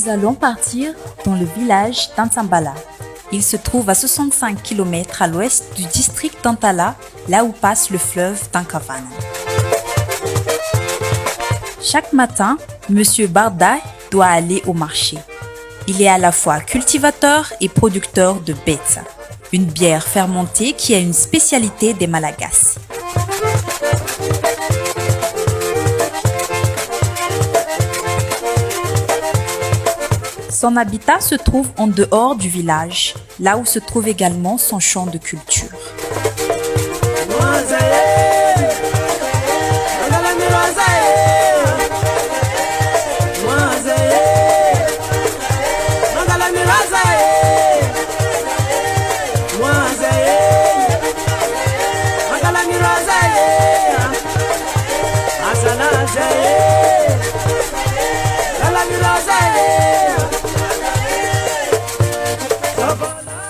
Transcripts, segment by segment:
Nous allons partir dans le village d'Antsambala. Il se trouve à 65 km à l'ouest du district d'Antala, là où passe le fleuve Tankavana. Chaque matin, Monsieur Barda doit aller au marché. Il est à la fois cultivateur et producteur de Betsa, une bière fermentée qui est une spécialité des Malagasy. Son habitat se trouve en dehors du village, là où se trouve également son champ de culture.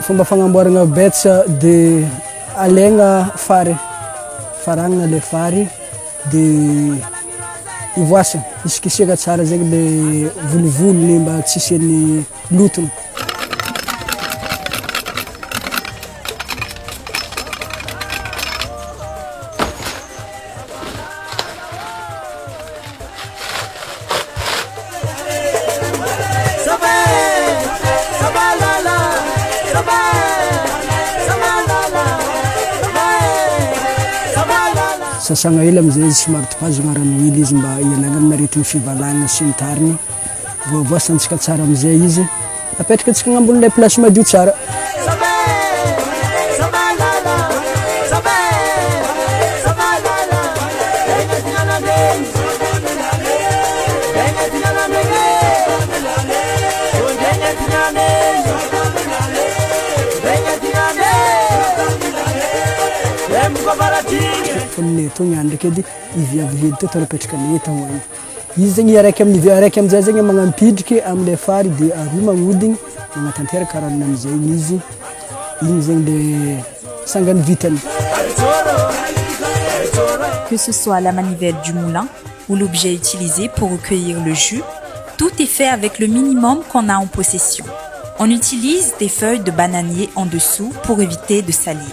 Fomba fagnamboarana betsa de alaigna fary, faragna le fary de ivoasana, isikiseka tsara zegny le volovolony mba tsy isian'ny lotony. Sasagna hely amizay izy somary topazagna rano hely izy mba ialagna amin'ny aretin'ny fivalagna sy ny tariny. Voasantsika tsara amizay izy, apetraka antsika agnambon'ilay place madio tsara. Fonne tony andraka edy iviavily to tarapetraka neta hoagny. Izy zegny araiky amin'ny araiky amizay zegny magnampidriky am'ilay fary de aroa magnodigny magnatanteraka ranony amizay izy. Igny zegny le sangany vitany. Que ce soit la manivelle du moulin ou l'objet utilisé pour recueillir le jus, tout est fait avec le minimum qu'on a en possession. On utilise des feuilles de bananier en dessous pour éviter de salir.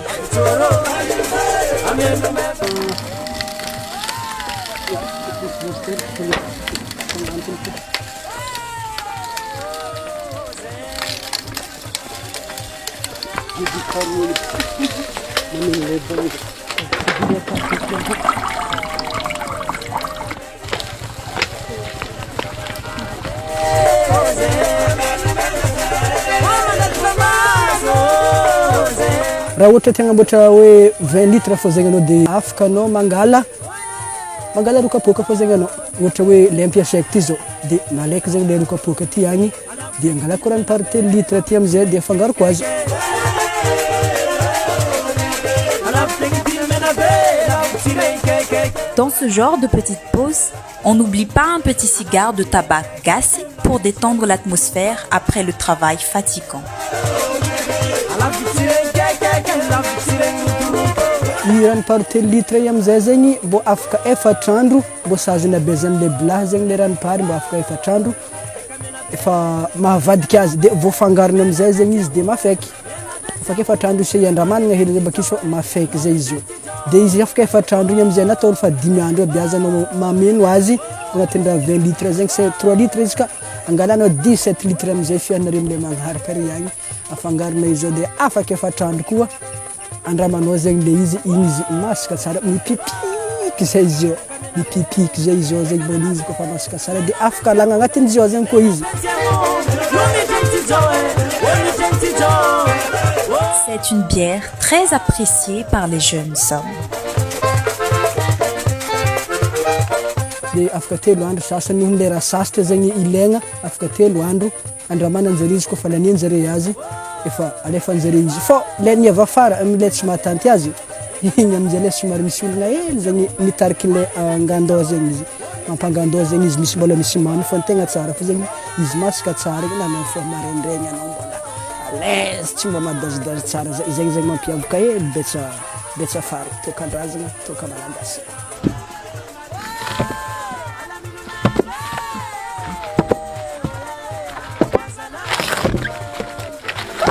Raha ohatra tegna amboatra hoe 20 litres fô zegny anao de afaka anao mangala roa kapoaka fô zegny anao. Ohatra hoe le ampiasaiko ty zao de malaika zegny le roa kapoaka ty agny de angalako rano par telo litres ty amizay de afangaroko azy. Dans ce genre de petite pause, on n'oublie pas un petit cigare de tabac gassé pour détendre l'atmosphère après le travail fatigant. Rano par telo litres i amizay zegny mbô afaka efatr'andro, mbô sazana be zany le blaha zegny le rano pary mbô afaka efatr'andro efa mahavadika azy de voafangarony amizay zegny izy de mafaiky. Afaka efatr'andro se andramanagna hely zay bakisy fa mafaiky zay izy io. De izy afaka efatr'andro igny amizay natao fa 5 andro abiazy anao mameno azy agnatin'ny raha 20 litres zegny se 3 litres izy ka angalanao 17 litres amizay fianareo amile magnaraka ry agny afangarona izy ao de afaka efatr'andro koa andramanao zegny le izy igny izy masaka tsara mipipiky zay izy ao, mipipiky zay izy ao zegny mbôla izy koa fa masaka tsara de afaka alagna agnatin'izy ao zegny koa izy. C'est une bière très appréciée par les jeunes hommes. De afaka 3 andro sasany nohon'ny le raha sasatra zegny ilaigna afaka 3 andro andramananjare izy koa fa lanianjare azy efa alefanjare izy fô le niava afara am'ilay tsy mahatanty azy igny amizay le somary misy olona hely zegny mitariky le angandao zegny izy mampangandao zegny izy misy mbola misy mano fa ny tegna tsara fa zegny izy masaka tsara igny na amin'ny fo maraindraigny anao mbola à l'aise tsy mba madazidazy tsara zegny zegny mampiavaka hely betsa fary tokan-drazagna toka malagasy.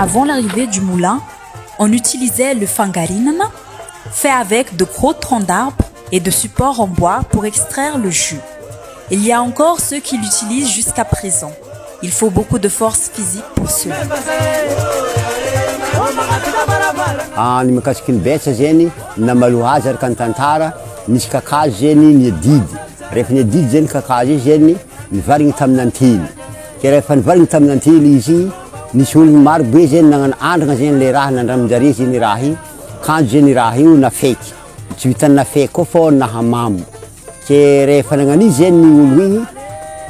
Avant l'arrivée du moulin, on utilisait le fangarinana, fait avec de gros troncs d'arbres et de supports en bois pour extraire le jus. Il y a encore ceux qui l'utilisent jusqu'à présent. Il faut beaucoup de force physique pour cela. Ny mikasiky ny betsa zeny namaloha azy araka ny tantara misy kakazo zeny niadidy rehefa niadidy zeny kakazo io zeny nivarigny tamin'ny antely ke rehefa nivarigny tamin'ny antely izy nisy ologno maro be zeny nagnano andrana zeny le raha nandramin-jare zeny raha io kanjo zeny raha io nafeky tsy vitany nafeky koa fô nahamamo ke rehefa nagnano izy zeny ny olo igny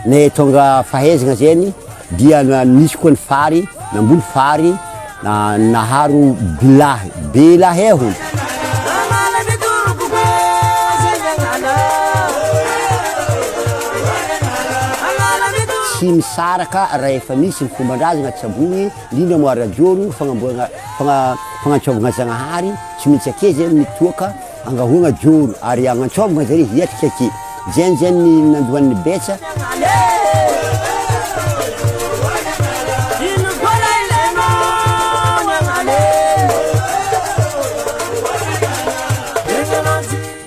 ne tonga fahaizana zeny dia nisy koa ny fary namboly fary naharo bilahy belahy hono tsy misaraka rehefa misy ny fomban-drazana tsabony indrindra moa radiolo fagnantsovagna zagnahary tsy maintsy ake zany mitoaka angahoagna joro ary agnantsovagna zare hiatrika ake zeny nandohan'ny betsa.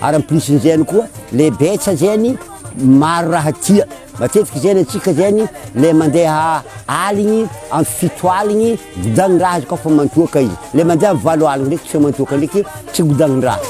Ary en plus zeny koa le betsa zeny maro raha tia matetiky zeny antsika zeny le mandeha aligny amin'ny fito aligny godagny raha azy kofa mantoaka izy le mandeha amin'ny valo aligny ndraiky tsy mantoaka ndraiky tsy godagny raha.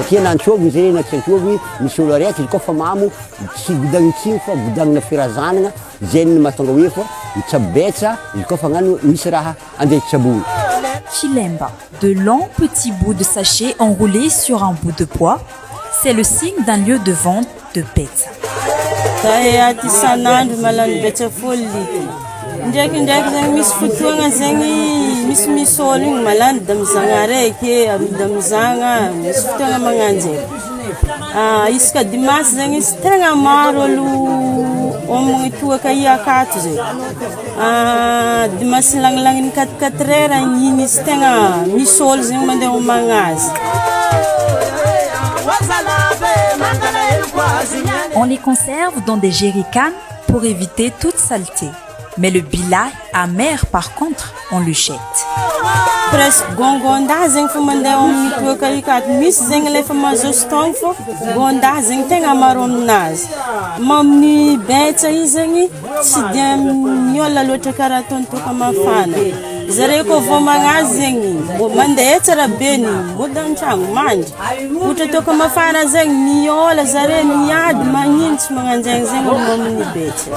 Tiana antsovigny zany na tsy antsovigny misy olo araiky izy kofa mamo tsy godagny tsiny fa godagnina firazanana zany ny mahatonga hoe fa mitsabobetsa izy kofa agnano misy raha andeha tsabony. Chilemba, de longs petits bouts de sachet enroulés sur un bout de bois, c'est le signe d'un lieu de vente de betsa. Ndraikindraiky zany misy fotoagna zany misy olo igny malany damizagna araiky damizagna misy fotoagna magnano zay isaka dimanche zany izy tegna maro olo omagny toaka i akato zay dimanche lagnilagny 4 heures igny izy tegna misy olo zany mandeha homagna azy. On les conserve dans des jerrycans pour éviter toute saleté. Mais le bilahy amer par contre, on le jette. Presque gonda zegny fa mandeha amin'ny toaka ikato misy zegny le fa mazostogno fô gonda zegny tegna maro aminazy mamny betsa izy zegny tsy dia miola loatra karaha ataony toaka mafana zare koa vao magnazy zegny mandeha tsara be ny mody an-tragno mandry ohatra toaka mafana zegny miola zare miady magnino tsy magnano zegny zegny mamny betsa.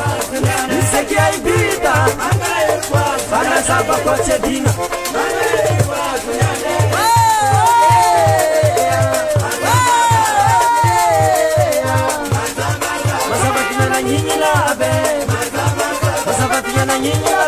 Yeah.